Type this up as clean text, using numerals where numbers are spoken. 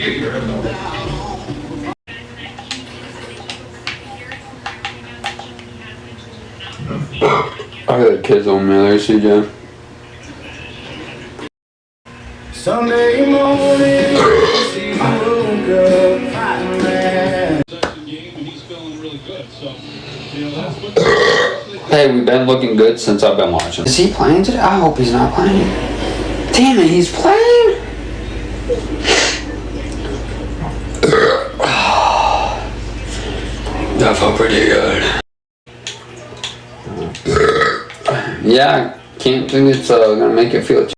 I got kids on me there, CJ. Sunday morning, see you woke up, fighting man. Hey, we've been looking good since I've been watching. Is he playing today? I hope he's not playing. Damn it, he's playing? That felt pretty good. Yeah, can't think it's gonna make it feel